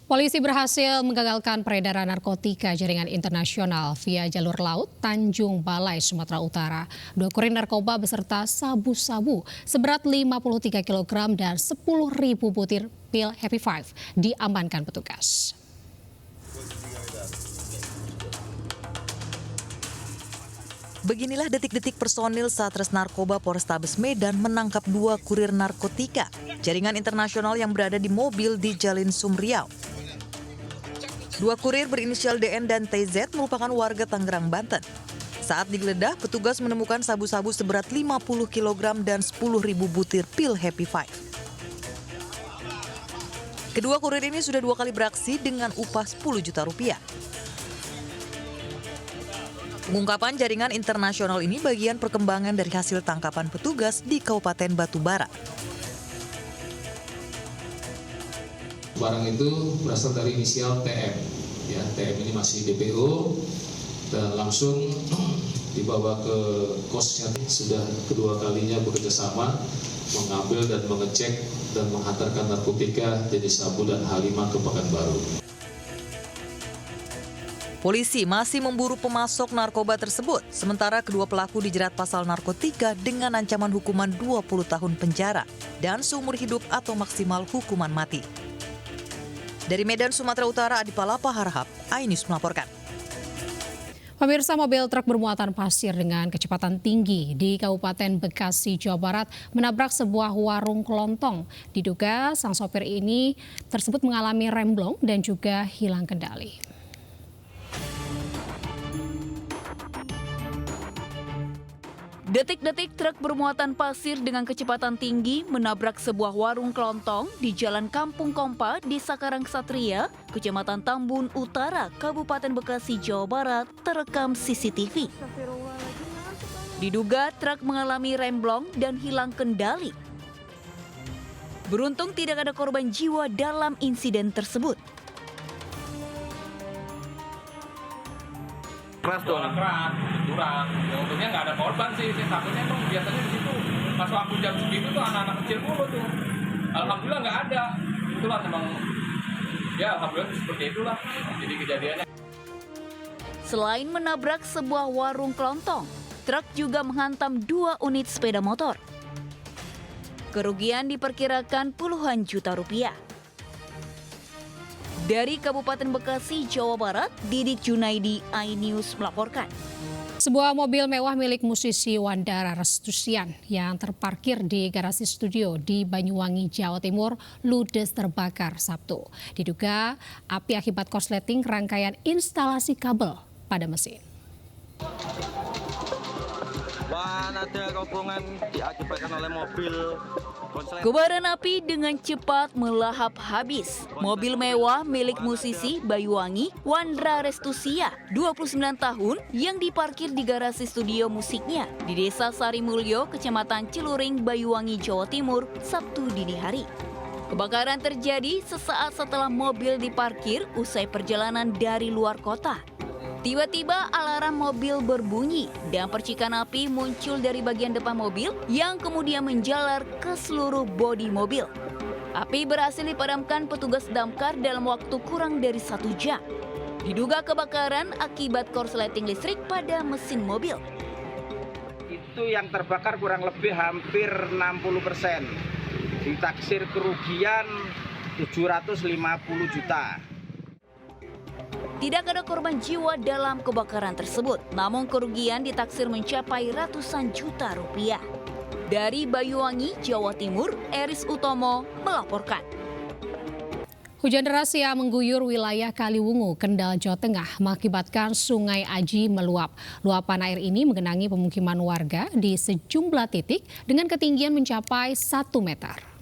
Polisi berhasil menggagalkan peredaran narkotika jaringan internasional via jalur laut Tanjung Balai, Sumatera Utara. 2 kurir narkoba beserta sabu-sabu seberat 53 kg dan 10.000 butir pil Happy Five diamankan petugas. Beginilah detik-detik personil Satres Narkoba Polrestabes Medan menangkap 2 kurir narkotika jaringan internasional yang berada di mobil di Jalin Sumriau. 2 kurir berinisial DN dan TZ merupakan warga Tangerang, Banten. Saat digeledah, petugas menemukan sabu-sabu seberat 50 kg dan 10.000 butir pil Happy Five. Kedua kurir ini sudah 2 kali beraksi dengan upah 10 juta rupiah. Pengungkapan jaringan internasional ini bagian perkembangan dari hasil tangkapan petugas di Kabupaten Batubara. Barang itu berasal dari inisial TM. Ya, TM ini masih DPO dan langsung dibawa ke kosnya. Sudah kedua kalinya bekerja sama mengambil dan mengecek dan menghantarkan narkotika jenis sabu dan H5 ke Pekanbaru. Polisi masih memburu pemasok narkoba tersebut, sementara kedua pelaku dijerat pasal narkotika dengan ancaman hukuman 20 tahun penjara dan seumur hidup atau maksimal hukuman mati. Dari Medan, Sumatera Utara, Adi Palapa Harahap, iNews melaporkan. Pemirsa, mobil truk bermuatan pasir dengan kecepatan tinggi di Kabupaten Bekasi, Jawa Barat menabrak sebuah warung kelontong. Diduga sang sopir ini tersebut mengalami remblong dan juga hilang kendali. Detik-detik truk bermuatan pasir dengan kecepatan tinggi menabrak sebuah warung kelontong di Jalan Kampung Kompa, Desa Karangsatria, Kecamatan Tambun Utara, Kabupaten Bekasi, Jawa Barat, terekam CCTV. Diduga truk mengalami remblong dan hilang kendali. Beruntung tidak ada korban jiwa dalam insiden tersebut. Keras tuh. Keras, curang. Ya, untungnya nggak ada korban sih. Takutnya tuh biasanya di situ. Pas waktu jam segitu tuh anak-anak kecil mulu tuh. Alhamdulillah nggak ada. Itulah memang, ya alhamdulillah seperti itulah. Jadi kejadiannya. Selain menabrak sebuah warung kelontong, truk juga menghantam 2 unit sepeda motor. Kerugian diperkirakan puluhan juta rupiah. Dari Kabupaten Bekasi, Jawa Barat, Didik Junaidi, iNews melaporkan. Sebuah mobil mewah milik musisi Wandara Restusian yang terparkir di garasi studio di Banyuwangi, Jawa Timur, ludes terbakar Sabtu. Diduga api akibat korsleting rangkaian instalasi kabel pada mesin. Ada rombongan diakibatkan oleh mobil. Kobaran api dengan cepat melahap habis mobil mewah milik musisi Banyuwangi Wandara Restusia, 29 tahun, yang diparkir di garasi studio musiknya di Desa Sarimulyo, Kecamatan Ciluring, Banyuwangi, Jawa Timur, Sabtu dini hari. Kebakaran terjadi sesaat setelah mobil diparkir usai perjalanan dari luar kota. Tiba-tiba alarm mobil berbunyi dan percikan api muncul dari bagian depan mobil yang kemudian menjalar ke seluruh bodi mobil. Api berhasil dipadamkan petugas damkar dalam waktu kurang dari 1 jam. Diduga kebakaran akibat korsleting listrik pada mesin mobil. Itu yang terbakar kurang lebih hampir 60%. Ditaksir kerugian 750 juta. Tidak ada korban jiwa dalam kebakaran tersebut, namun kerugian ditaksir mencapai ratusan juta rupiah. Dari Banyuwangi, Jawa Timur, Eris Utomo melaporkan. Hujan deras yang mengguyur wilayah Kaliwungu, Kendal, Jawa Tengah mengakibatkan Sungai Aji meluap. Luapan air ini menggenangi pemukiman warga di sejumlah titik dengan ketinggian mencapai 1 meter.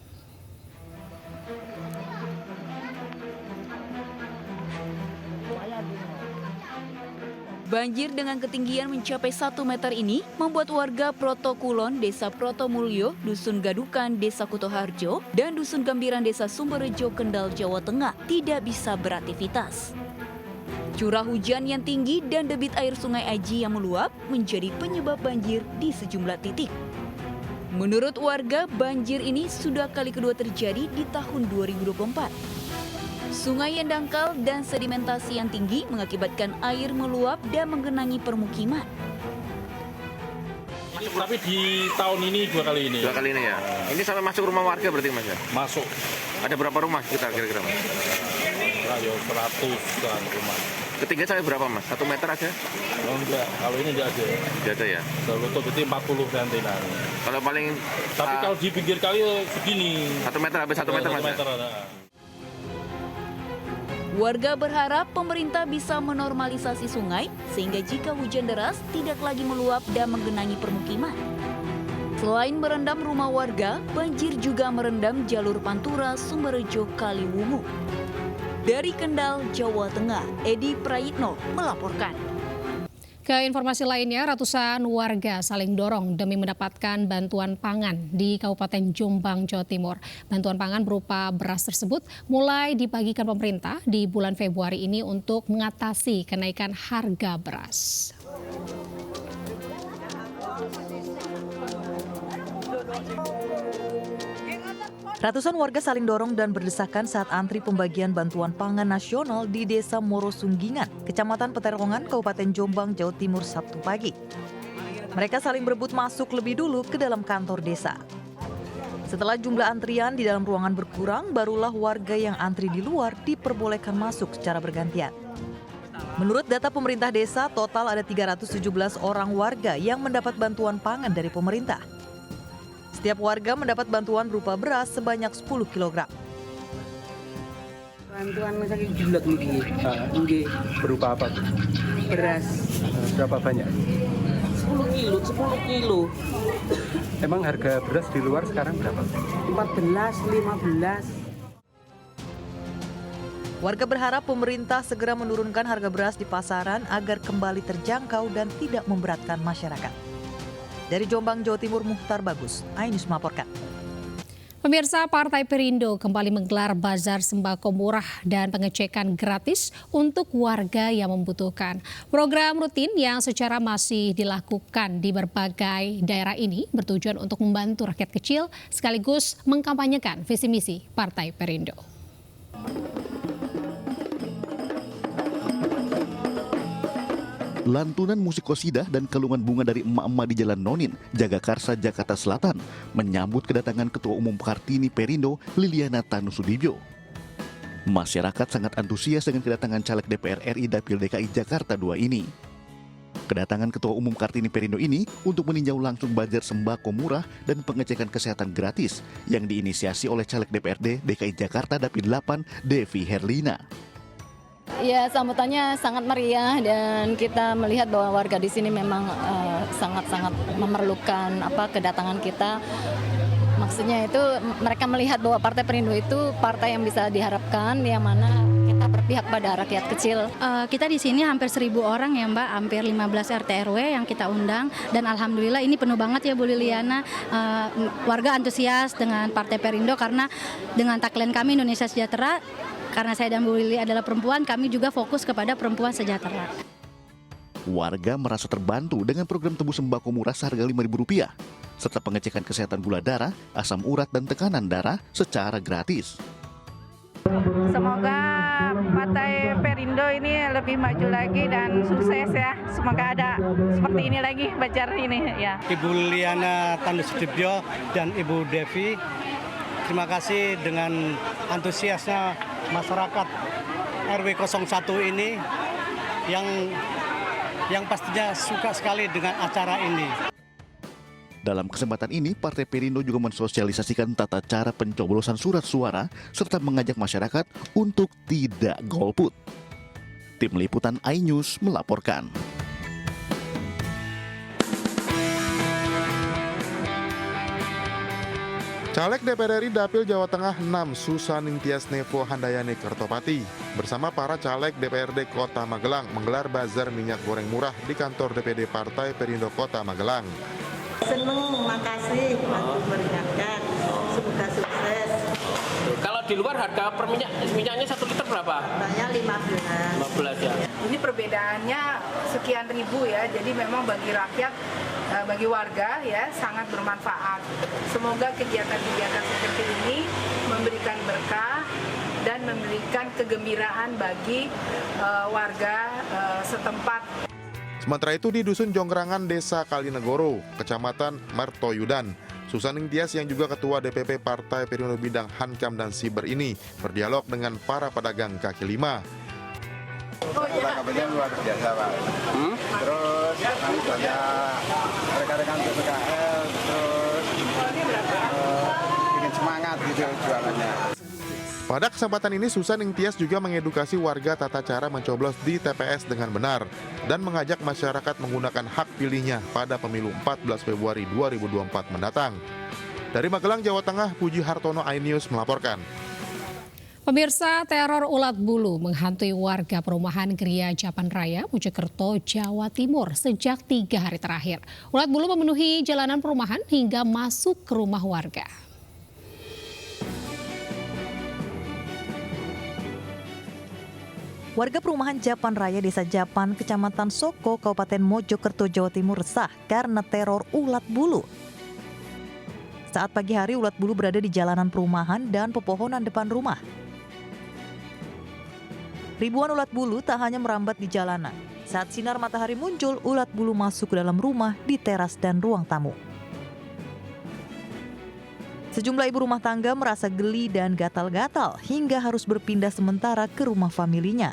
Banjir dengan ketinggian mencapai 1 meter ini membuat warga Protokulon, Desa Protomulyo, Dusun Gadukan, Desa Kutoharjo, dan Dusun Gambiran, Desa Sumberjo, Kendal, Jawa Tengah tidak bisa beraktivitas. Curah hujan yang tinggi dan debit air Sungai Aji yang meluap menjadi penyebab banjir di sejumlah titik. Menurut warga, banjir ini sudah kali kedua terjadi di tahun 2024. Sungai yang dangkal dan sedimentasi yang tinggi mengakibatkan air meluap dan menggenangi permukiman. Tapi di tahun ini 2 kali ini. 2 kali ini ya. Ini sampai masuk rumah warga berarti Mas ya? Masuk. Ada berapa rumah kita kira-kira Mas? Ya 100-an rumah. Ketinggian sampai berapa Mas? 1 meter aja? Oh enggak, kalau ini enggak ada. Enggak ada ya? Selutut berarti 40 cm. Kalau paling... Tapi kalau di pinggir kali segini. 1 meter, habis 1 meter Mas? 1 meter ada. Warga berharap pemerintah bisa menormalisasi sungai sehingga jika hujan deras tidak lagi meluap dan menggenangi permukiman. Selain merendam rumah warga, banjir juga merendam jalur Pantura Sumberjo Kaliwungu. Dari Kendal, Jawa Tengah, Edi Prayitno melaporkan. Ke informasi lainnya, ratusan warga saling dorong demi mendapatkan bantuan pangan di Kabupaten Jombang, Jawa Timur. Bantuan pangan berupa beras tersebut mulai dibagikan pemerintah di bulan Februari ini untuk mengatasi kenaikan harga beras. Ratusan warga saling dorong dan berdesakan saat antri pembagian bantuan pangan nasional di Desa Morosunggingan, Kecamatan Peterongan, Kabupaten Jombang, Jawa Timur, Sabtu pagi. Mereka saling berebut masuk lebih dulu ke dalam kantor desa. Setelah jumlah antrian di dalam ruangan berkurang, barulah warga yang antri di luar diperbolehkan masuk secara bergantian. Menurut data pemerintah desa, total ada 317 orang warga yang mendapat bantuan pangan dari pemerintah. Setiap warga mendapat bantuan berupa beras sebanyak 10 kg. Bantuan masakin julat nggih. Berupa apa? Beras. Berapa banyak? 10 kilo. Emang harga beras di luar sekarang berapa? 14, 15. Warga berharap pemerintah segera menurunkan harga beras di pasaran agar kembali terjangkau dan tidak memberatkan masyarakat. Dari Jombang, Jawa Timur, Muhtar Bagus, iNews melaporkan. Pemirsa, Partai Perindo kembali menggelar bazar sembako murah dan pengecekan gratis untuk warga yang membutuhkan. Program rutin yang secara masih dilakukan di berbagai daerah ini bertujuan untuk membantu rakyat kecil sekaligus mengkampanyekan visi misi Partai Perindo. Lantunan musik qosidah dan kelungan bunga dari emak-emak di Jalan Nonin, Jagakarsa, Jakarta Selatan menyambut kedatangan Ketua Umum Kartini Perindo, Liliana Tanusudibyo. Masyarakat sangat antusias dengan kedatangan caleg DPR RI Dapil DKI Jakarta II ini. Kedatangan Ketua Umum Kartini Perindo ini untuk meninjau langsung bazar sembako murah dan pengecekan kesehatan gratis yang diinisiasi oleh caleg DPRD DKI Jakarta Dapil 8 Devi Herlina. Ya, sambutannya sangat meriah dan kita melihat bahwa warga di sini memang sangat-sangat memerlukan kedatangan kita. Maksudnya itu mereka melihat bahwa Partai Perindo itu partai yang bisa diharapkan, yang mana kita berpihak pada rakyat kecil. Kita di sini hampir 1.000 orang ya Mbak, hampir 15 RT RW yang kita undang dan alhamdulillah ini penuh banget ya Bu Liliana. Warga antusias dengan Partai Perindo karena dengan tagline kami Indonesia Sejahtera. Karena saya dan Bu Lili adalah perempuan, kami juga fokus kepada perempuan sejahtera. Warga merasa terbantu dengan program tebus sembako murah seharga Rp5.000, serta pengecekan kesehatan gula darah, asam urat, dan tekanan darah secara gratis. Semoga Partai Perindo ini lebih maju lagi dan sukses ya. Semoga ada seperti ini lagi bazar ini ya. Ibu Liliana Tanusudibyo dan Ibu Devi, terima kasih dengan antusiasnya masyarakat RW 01 ini yang pastinya suka sekali dengan acara ini. Dalam kesempatan ini, Partai Perindo juga mensosialisasikan tata cara pencoblosan surat suara serta mengajak masyarakat untuk tidak golput. Tim Liputan iNews melaporkan. Caleg DPR RI Dapil Jawa Tengah 6 Susaning Tias Nevo Handayani Kertopati bersama para caleg DPRD Kota Magelang menggelar bazar minyak goreng murah di kantor DPD Partai Perindo Kota Magelang. Senang, makasih waktu meringankan, semoga sukses. Kalau di luar harga per minyaknya 1 liter berapa? Banyak 15 ya. Ini perbedaannya sekian ribu ya, jadi memang bagi rakyat, bagi warga ya sangat bermanfaat. Semoga kegiatan-kegiatan seperti ini memberikan berkah dan memberikan kegembiraan bagi warga setempat. Sementara itu di Dusun Jonggrangan, Desa Kalinegoro, Kecamatan Mertoyudan, Susaning Tias yang juga Ketua DPP Partai Perindo Bidang Hankam dan Siber ini berdialog dengan para pedagang kaki lima. Tanggapannya luar biasa, Pak. Terus misalnya rekan-rekan PPKL terus ingin semangat gitu jualannya. Pada kesempatan ini Susaning Tias juga mengedukasi warga tata cara mencoblos di TPS dengan benar dan mengajak masyarakat menggunakan hak pilihnya pada pemilu 14 Februari 2024 mendatang. Dari Magelang, Jawa Tengah, Puji Hartono, iNews melaporkan. Pemirsa, teror ulat bulu menghantui warga perumahan Gria Japan Raya, Mojokerto, Jawa Timur sejak 3 hari terakhir. Ulat bulu memenuhi jalanan perumahan hingga masuk ke rumah warga. Warga perumahan Japan Raya, Desa Japan, Kecamatan Soko, Kabupaten Mojokerto, Jawa Timur resah karena teror ulat bulu. Saat pagi hari, ulat bulu berada di jalanan perumahan dan pepohonan depan rumah. Ribuan ulat bulu tak hanya merambat di jalanan. Saat sinar matahari muncul, ulat bulu masuk ke dalam rumah, di teras dan ruang tamu. Sejumlah ibu rumah tangga merasa geli dan gatal-gatal hingga harus berpindah sementara ke rumah familinya.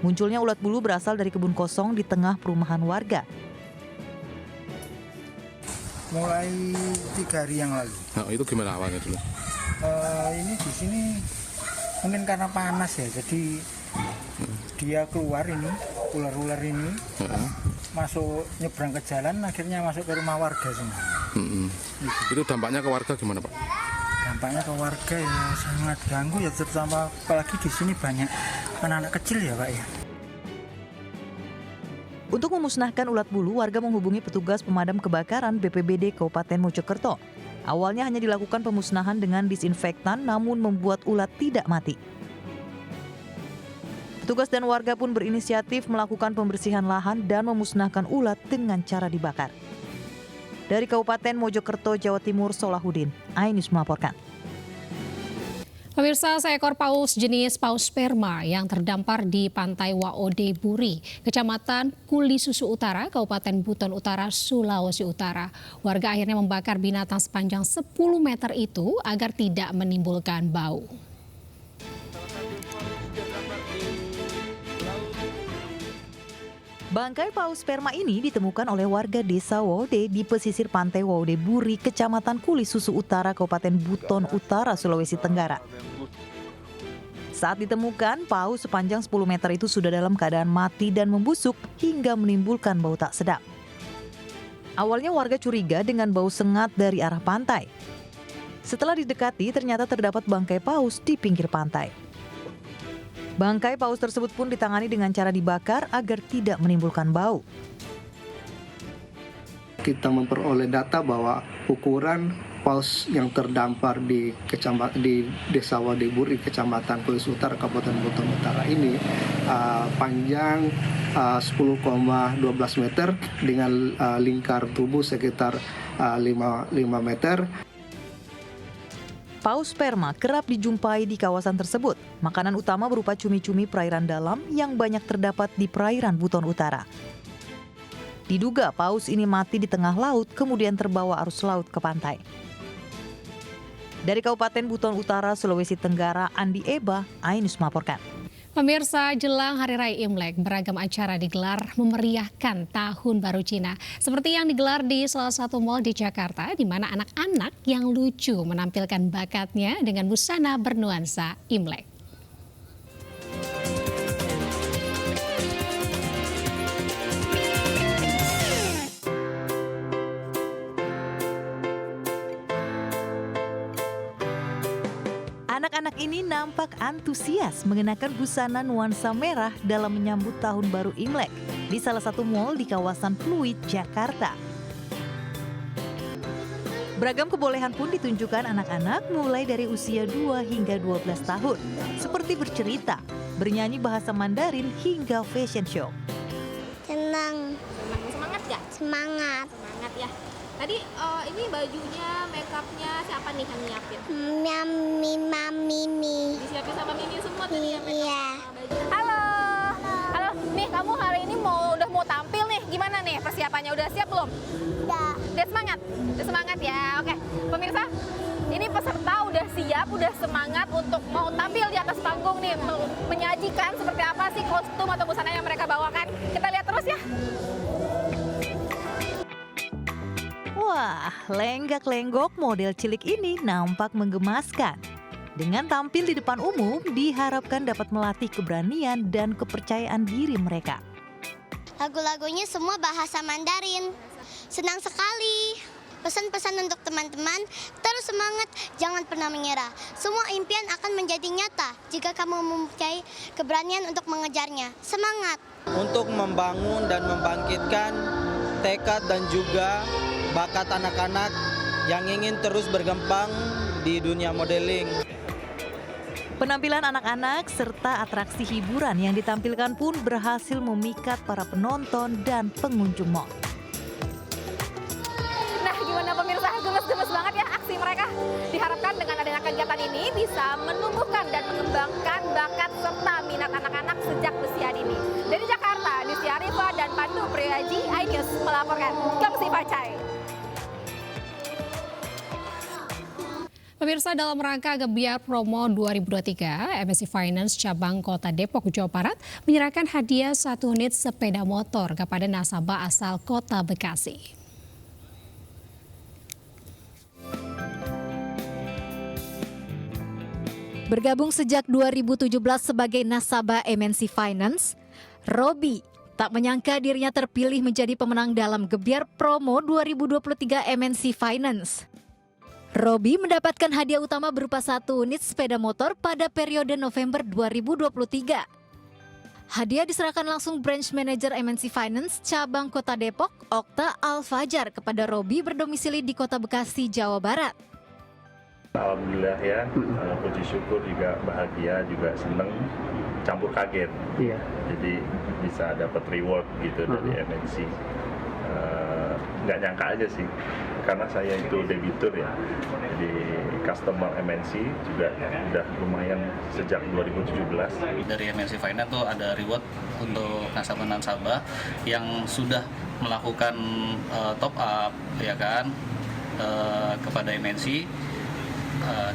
Munculnya ulat bulu berasal dari kebun kosong di tengah perumahan warga. Mulai 3 hari yang lalu. Nah, itu gimana awalnya dulu? Ini di sini mungkin karena panas ya, jadi dia keluar ini, ular-ular ini masuk nyebrang ke jalan, akhirnya masuk ke rumah warga semua. Itu dampaknya ke warga gimana, Pak? Dampaknya ke warga ya sangat ganggu ya, terutama apalagi di sini banyak anak-anak kecil ya, Pak ya. Untuk memusnahkan ulat bulu, warga menghubungi petugas pemadam kebakaran BPBD Kabupaten Mojokerto. Awalnya hanya dilakukan pemusnahan dengan disinfektan, namun membuat ulat tidak mati. Petugas dan warga pun berinisiatif melakukan pembersihan lahan dan memusnahkan ulat dengan cara dibakar. Dari Kabupaten Mojokerto, Jawa Timur, Solahuddin, iNews melaporkan. Pemirsa, seekor paus jenis paus sperma yang terdampar di Pantai Waode Buri, Kecamatan Kuli Susu Utara, Kabupaten Buton Utara, Sulawesi Utara. Warga akhirnya membakar binatang sepanjang 10 meter itu agar tidak menimbulkan bau. Bangkai paus sperma ini ditemukan oleh warga desa Waode di pesisir Pantai Waode Buri, Kecamatan Kuli Susu Utara, Kabupaten Buton Utara, Sulawesi Tenggara. Saat ditemukan, paus sepanjang 10 meter itu sudah dalam keadaan mati dan membusuk hingga menimbulkan bau tak sedap. Awalnya warga curiga dengan bau sengat dari arah pantai. Setelah didekati, ternyata terdapat bangkai paus di pinggir pantai. Bangkai paus tersebut pun ditangani dengan cara dibakar agar tidak menimbulkan bau. Kita memperoleh data bahwa ukuran paus yang terdampar di Desa Wadeburi, Kecamatan Kulis Utara, Kabupaten Buton Utara ini panjang 10,12 meter dengan lingkar tubuh sekitar 5 meter. Paus sperma kerap dijumpai di kawasan tersebut. Makanan utama berupa cumi-cumi perairan dalam yang banyak terdapat di perairan Buton Utara. Diduga paus ini mati di tengah laut kemudian terbawa arus laut ke pantai. Dari Kabupaten Buton Utara, Sulawesi Tenggara, Andi Eba, iNews melaporkan. Pemirsa, jelang Hari Raya Imlek, beragam acara digelar memeriahkan Tahun Baru Cina. Seperti yang digelar di salah satu mal di Jakarta, di mana anak-anak yang lucu menampilkan bakatnya dengan busana bernuansa Imlek. Anak-anak ini nampak antusias mengenakan busana nuansa merah dalam menyambut Tahun Baru Imlek di salah satu mal di kawasan Pluit, Jakarta. Beragam kebolehan pun ditunjukkan anak-anak mulai dari usia 2 hingga 12 tahun, seperti bercerita, bernyanyi bahasa Mandarin hingga fashion show. Senang. Semangat gak? Semangat. Semangat ya. Tadi ini bajunya, makeupnya siapa nih yang nyiapin? Mimi. Disiapin sama Mimi semua tadi ya makeup Iya. sama baju. Halo. Halo, nih kamu hari ini udah mau tampil nih. Gimana nih persiapannya? Udah siap belum? Udah semangat? Udah semangat ya. Oke. Pemirsa, ini peserta udah siap, udah semangat untuk mau tampil di atas panggung nih, menyajikan seperti apa sih kostum atau busana yang mereka bawakan. Kita lihat terus ya. Wah, lenggak-lenggok model cilik ini nampak menggemaskan. Dengan tampil di depan umum, diharapkan dapat melatih keberanian dan kepercayaan diri mereka. Lagu-lagunya semua bahasa Mandarin. Senang sekali. Pesan-pesan untuk teman-teman, terus semangat, jangan pernah menyerah. Semua impian akan menjadi nyata jika kamu mempunyai keberanian untuk mengejarnya. Semangat! Untuk membangun dan membangkitkan tekad dan juga bakat anak-anak yang ingin terus berkembang di dunia modeling. Penampilan anak-anak serta atraksi hiburan yang ditampilkan pun berhasil memikat para penonton dan pengunjung mall. Nah, gimana pemirsa? Gemes-gemes banget ya aksi mereka. Diharapkan dengan adanya kegiatan ini bisa menumbuhkan dan mengembangkan bakat serta minat anak-anak sejak usia dini. Dari Jakarta, Nisya Arifa dan Pandu Priyaji, iNews melaporkan. Kamsi Pacai. Pemirsa, dalam rangka Gebiar Promo 2023, MNC Finance Cabang Kota Depok, Jawa Barat menyerahkan hadiah 1 unit sepeda motor kepada nasabah asal Kota Bekasi. Bergabung sejak 2017 sebagai nasabah MNC Finance, Robi tak menyangka dirinya terpilih menjadi pemenang dalam Gebiar Promo 2023 MNC Finance. Robi mendapatkan hadiah utama berupa 1 unit sepeda motor pada periode November 2023. Hadiah diserahkan langsung Branch Manager MNC Finance Cabang Kota Depok, Okta Al-Fajar, kepada Robi berdomisili di Kota Bekasi, Jawa Barat. Alhamdulillah ya, puji syukur juga bahagia, juga seneng, campur kaget. Iya. Jadi bisa dapat reward gitu dari MNC. Nggak nyangka aja sih, karena saya itu debitur ya, jadi customer MNC juga udah lumayan sejak 2017. Dari MNC Finance tuh ada reward untuk nasabah-nasabah yang sudah melakukan top up ya kan kepada MNC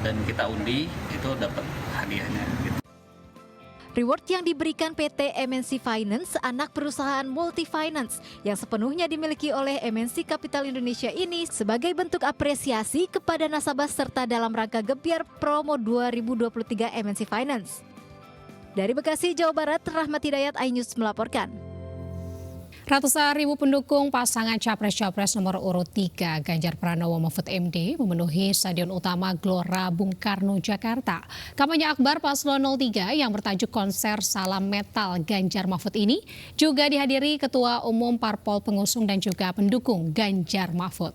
dan kita undi, itu dapat hadiahnya gitu. Reward yang diberikan PT MNC Finance, anak perusahaan Multi Finance yang sepenuhnya dimiliki oleh MNC Capital Indonesia ini sebagai bentuk apresiasi kepada nasabah serta dalam rangka Gebiar Promo 2023 MNC Finance. Dari Bekasi, Jawa Barat, Rahmat Hidayat, iNews melaporkan. Ratusan ribu pendukung pasangan Capres-Capres nomor urut 3 Ganjar Pranowo Mahfud MD memenuhi Stadion Utama Gelora Bung Karno, Jakarta. Kampanye akbar Paslon 03 yang bertajuk Konser Salam Metal Ganjar Mahfud ini juga dihadiri Ketua Umum Parpol pengusung dan juga pendukung Ganjar Mahfud.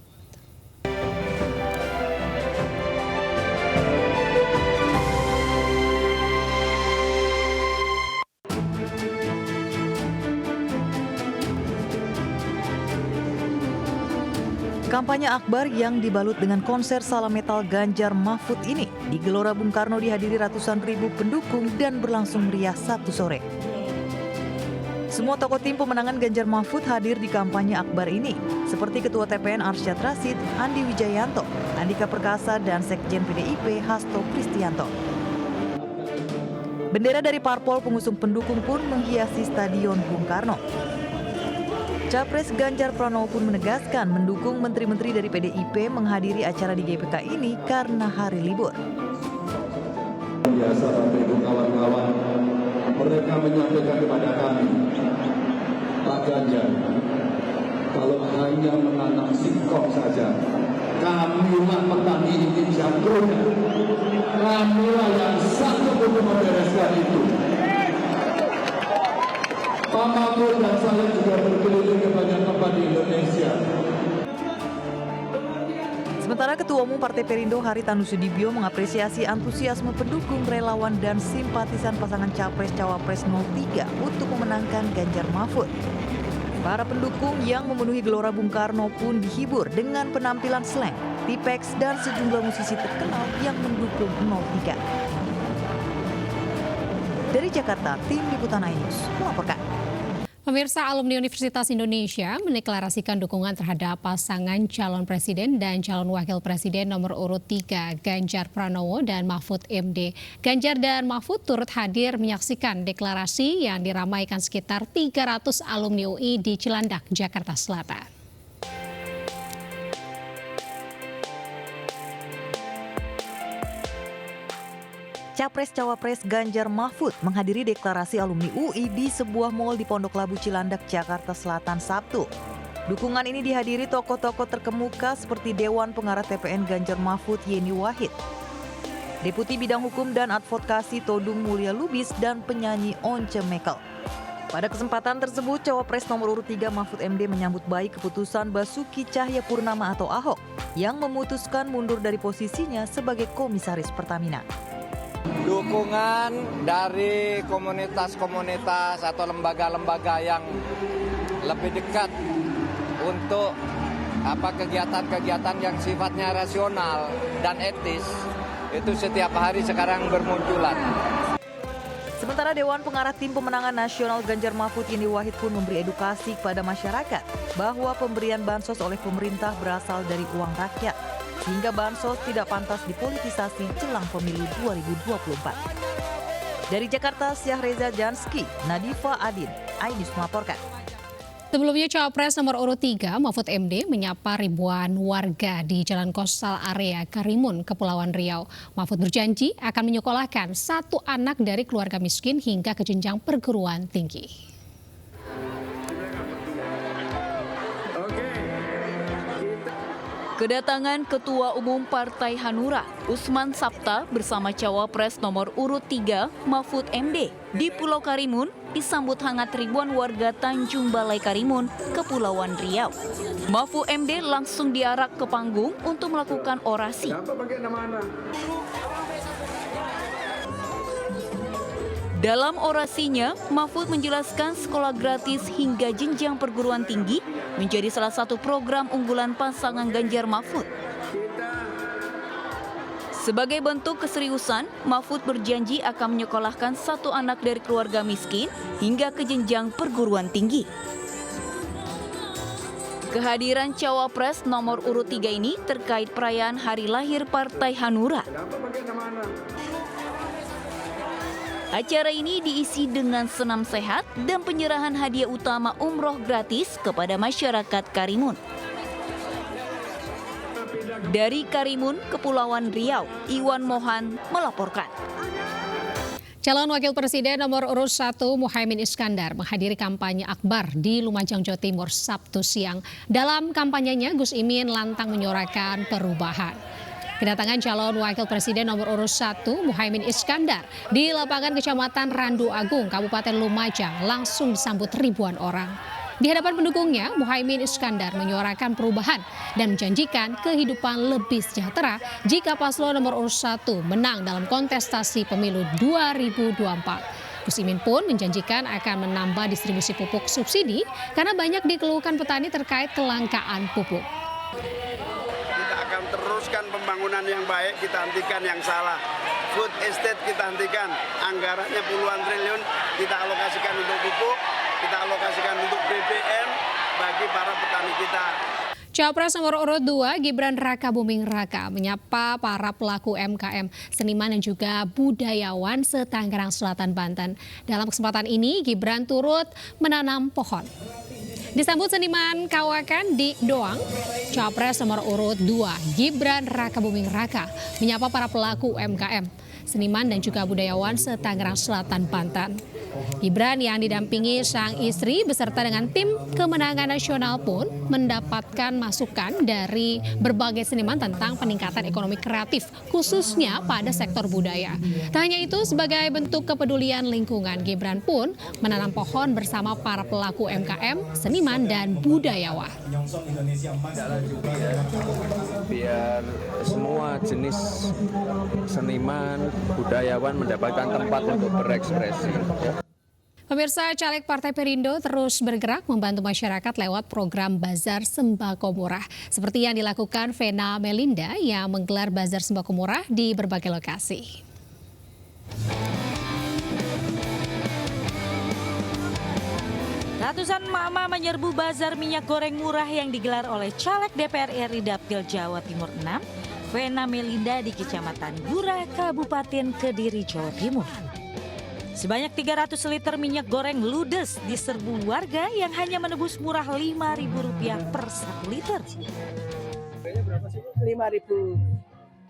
Kampanye akbar yang dibalut dengan konser Salam Metal Ganjar Mahfud ini di Gelora Bung Karno dihadiri ratusan ribu pendukung dan berlangsung meriah Sabtu sore. Semua tokoh tim pemenangan Ganjar Mahfud hadir di kampanye akbar ini, seperti Ketua TPN Arsyad Rashid, Andi Wijayanto, Andika Perkasa, dan Sekjen PDIP Hasto Kristianto. Bendera dari parpol pengusung pendukung pun menghiasi Stadion Bung Karno. Capres Ganjar Pranowo pun menegaskan mendukung menteri-menteri dari PDIP menghadiri acara di GBK ini karena hari libur. Biasa Bapak Ibu kawan-kawan, mereka menyampaikan kepada kami, Pak Ganjar, kalau hanya menanam singkong saja, kamilah petani ini jagonya, kamilah yang sanggup untuk membereskan itu. Pak Mahfud dan saya juga berkeliling ke banyak tempat di Indonesia. Sementara Ketua Umum Partai Perindo Haritanu Sudibyo mengapresiasi antusiasme pendukung, relawan, dan simpatisan pasangan Capres-Cawapres 03 untuk memenangkan Ganjar Mahfud. Para pendukung yang memenuhi Gelora Bung Karno pun dihibur dengan penampilan slang, Tipex, dan sejumlah musisi terkenal yang mendukung 03. Dari Jakarta, tim Liputan iNews melaporkan. Pemirsa, alumni Universitas Indonesia mendeklarasikan dukungan terhadap pasangan calon presiden dan calon wakil presiden nomor urut 3 Ganjar Pranowo dan Mahfud MD. Ganjar dan Mahfud turut hadir menyaksikan deklarasi yang diramaikan sekitar 300 alumni UI di Cilandak, Jakarta Selatan. Capres-Cawapres Ganjar Mahfud menghadiri deklarasi alumni UI di sebuah mal di Pondok Labu Cilandak, Jakarta Selatan, Sabtu. Dukungan ini dihadiri tokoh-tokoh terkemuka seperti Dewan Pengarah TPN Ganjar Mahfud Yeni Wahid, Deputi Bidang Hukum dan Advokasi Todung Mulya Lubis, dan penyanyi Once Mekel. Pada kesempatan tersebut, Cawapres nomor urut 3 Mahfud MD menyambut baik keputusan Basuki Cahayapurnama atau Ahok yang memutuskan mundur dari posisinya sebagai Komisaris Pertamina. Dukungan dari komunitas-komunitas atau lembaga-lembaga yang lebih dekat untuk kegiatan-kegiatan yang sifatnya rasional dan etis itu setiap hari sekarang bermunculan. Sementara Dewan Pengarah Tim Pemenangan Nasional Ganjar Mahfud Yeni Wahid pun memberi edukasi kepada masyarakat bahwa pemberian bansos oleh pemerintah berasal dari uang rakyat, sehingga bansos tidak pantas dipolitisasi jelang pemilu 2024. Dari Jakarta, Syahreza Janski, Nadifa Adin, iNews melaporkan. Sebelumnya, Cawapres nomor urut 3 Mahfud MD menyapa ribuan warga di Jalan Kostal Area Karimun, Kepulauan Riau. Mahfud berjanji akan menyekolahkan 1 anak dari keluarga miskin hingga ke jenjang perguruan tinggi. Kedatangan Ketua Umum Partai Hanura, Usman Sabta bersama Cawapres nomor urut 3 Mahfud MD di Pulau Karimun disambut hangat ribuan warga Tanjung Balai Karimun, Kepulauan Riau. Mahfud MD langsung diarak ke panggung untuk melakukan orasi. Dalam orasinya, Mahfud menjelaskan sekolah gratis hingga jenjang perguruan tinggi menjadi salah satu program unggulan pasangan Ganjar Mahfud. Sebagai bentuk keseriusan, Mahfud berjanji akan menyekolahkan 1 anak dari keluarga miskin hingga ke jenjang perguruan tinggi. Kehadiran Cawapres nomor urut 3 ini terkait perayaan hari lahir Partai Hanura. Acara ini diisi dengan senam sehat dan penyerahan hadiah utama umroh gratis kepada masyarakat Karimun. Dari Karimun, Kepulauan Riau, Iwan Mohan melaporkan. Calon Wakil Presiden nomor urut 1 Muhaimin Iskandar menghadiri kampanye akbar di Lumajang, Jawa Timur Sabtu siang. Dalam kampanyenya, Gus Imin lantang menyuarakan perubahan. Kedatangan calon wakil presiden nomor urut 1 Muhaimin Iskandar di lapangan Kecamatan Randu Agung, Kabupaten Lumajang langsung disambut ribuan orang. Di hadapan pendukungnya, Muhaimin Iskandar menyuarakan perubahan dan menjanjikan kehidupan lebih sejahtera jika paslon nomor urut 1 menang dalam kontestasi pemilu 2024. Gus Imin pun menjanjikan akan menambah distribusi pupuk subsidi karena banyak dikeluhkan petani terkait kelangkaan pupuk. Teruskan pembangunan yang baik, kita hentikan yang salah. Food estate kita hentikan, anggarannya puluhan triliun kita alokasikan untuk pupuk, kita alokasikan untuk BBM bagi para petani kita. Cawapres nomor urut 2 Gibran Raka Buming Raka menyapa para pelaku UMKM, seniman dan juga budayawan se-Tangerang Selatan, Banten. Dalam kesempatan ini, Gibran turut menanam pohon. Disambut seniman kawakan di Doang, Cawapres nomor urut 2 Gibran Raka Buming Raka menyapa para pelaku UMKM, seniman dan juga budayawan se-Tangerang Selatan, Banten. Gibran yang didampingi sang istri beserta dengan tim kemenangan nasional pun mendapatkan masukan dari berbagai seniman tentang peningkatan ekonomi kreatif, khususnya pada sektor budaya. Tak hanya itu, sebagai bentuk kepedulian lingkungan, Gibran pun menanam pohon bersama para pelaku UMKM, seniman, dan budayawan. Biar semua jenis seniman, budayawan mendapatkan tempat untuk berekspresi. Pemirsa, caleg Partai Perindo terus bergerak membantu masyarakat lewat program Bazar Sembako Murah. Seperti yang dilakukan Vena Melinda yang menggelar Bazar Sembako Murah di berbagai lokasi. Ratusan emak-emak menyerbu bazar minyak goreng murah yang digelar oleh caleg DPR RI Dapil Jawa Timur 6, Vena Melinda di Kecamatan Gurah, Kabupaten Kediri, Jawa Timur. Sebanyak 300 liter minyak goreng ludes diserbu warga yang hanya menebus murah Rp5.000 per 1 liter. Harganya berapa sih? 5.000.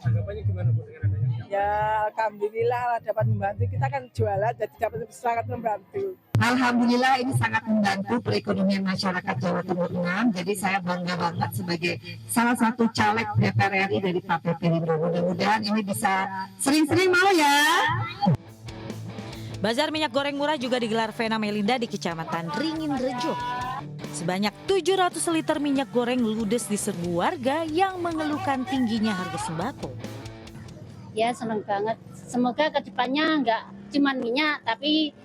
Tanggapannya gimana Bu dengan adanya minyak? Ya alhamdulillah dapat membantu, kita kan jualan jadi dapat sangat membantu. Alhamdulillah ini sangat membantu perekonomian masyarakat Jawa Timur 6. Jadi saya bangga banget sebagai salah satu caleg DPR RI dari Partai Perindo. Mudah-mudahan ini bisa sering-sering mau ya. Bazar minyak goreng murah juga digelar Vena Melinda di Kecamatan Ringin Rejo. Sebanyak 700 liter minyak goreng ludes diserbu warga yang mengeluhkan tingginya harga sembako. Ya senang banget. Semoga kedepannya nggak cuma minyak tapi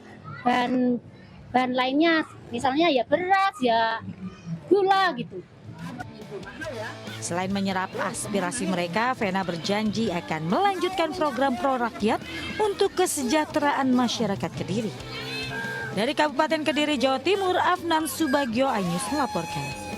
bahan lainnya, misalnya ya beras, ya gula gitu. Selain menyerap aspirasi mereka, Vena berjanji akan melanjutkan program pro rakyat untuk kesejahteraan masyarakat Kediri. Dari Kabupaten Kediri, Jawa Timur, Afnan Subagio, iNews melaporkan.